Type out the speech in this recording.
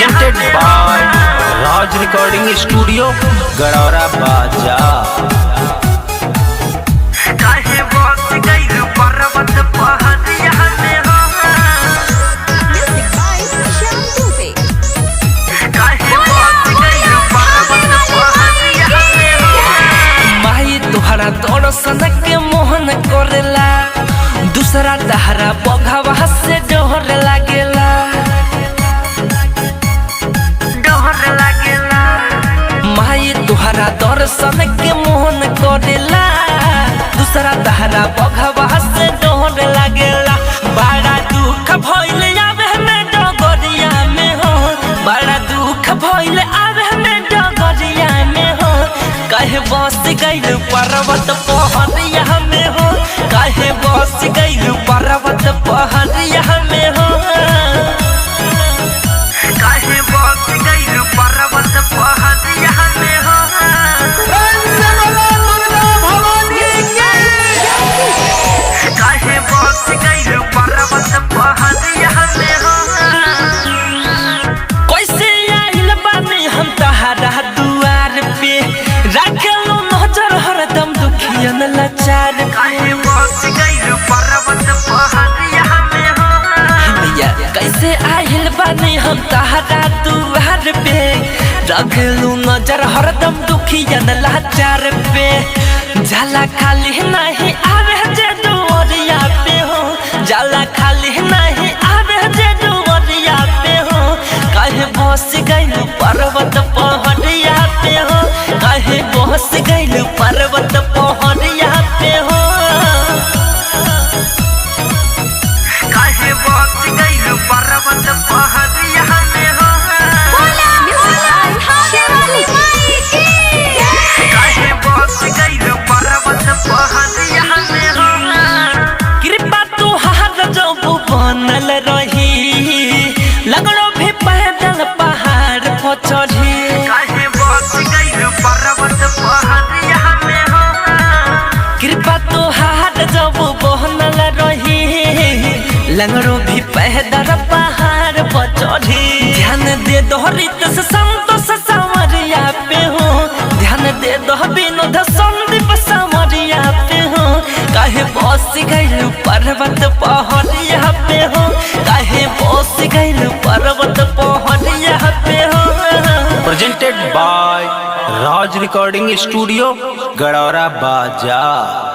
presented by Raj Recording Studio, Gadara Baja। दर्शन के मोहन करेला दूसरा दहरा बघवा से डोहर लागेला माई तुहरा दर्शन के मोहन करेला दूसरा दहरा बघवा से डोहर लागेला। बड़ा दुख भइल आवे में डगरिया में हो, बड़ा दुख भइल आवे में डगरिया में हो। काहे बस गइल पर्वत पहाड़िया में हो, काहे बस गइल पर्वत पहाड़िया में हो, काहे बस गइल पर्वत पहाड़िया में हो। काहे बस गइल पर्वत पहाड़िया में हो। कैसे आइल बानी हम तहरा दुआर पे, रखलो नजर हरदम दुखियन लाचार। काहे बस गइल पर्वत पहाड़िया में हो। भैया कैसे आइल बानी हम तहरा दुआर पे, रखलो नजर हरदम दुखियन लाचार पे। जाला खाली नहीं आवे जे दुआरिया पे हो, जाला खाली नहीं आवे जे दुआरिया पे हो। काहे बस गइल पर्वत पहाड़िया पे हो, काहे बस गइल पर्वत पहाड़िया पे हो, काहे बस गइल पर्वत पहाड़िया में हो। काहे बस गइल पर्वत पहाड़िया में हो। कृपा तुहार जब बनल रही, लगलो भी पैदल पहाड़ पर चढ़ी। काहे बस गइल पर्वत पहाड़िया में हो। कृपा तुहार जब बनल रही, लगलो भी पैदल पहाड़ पर चढ़ी। ध्यान दे दो रित से संतोष सावरिया पे हो, ध्यान दे दो विनोद संदीप सावरिया पे हो। काहे बस गइल पर्वत पहाड़िया पे हो, काहे बस गइल पर्वत पहाड़िया पे हो। Presented by Raj Recording Studio, Gadara Baja।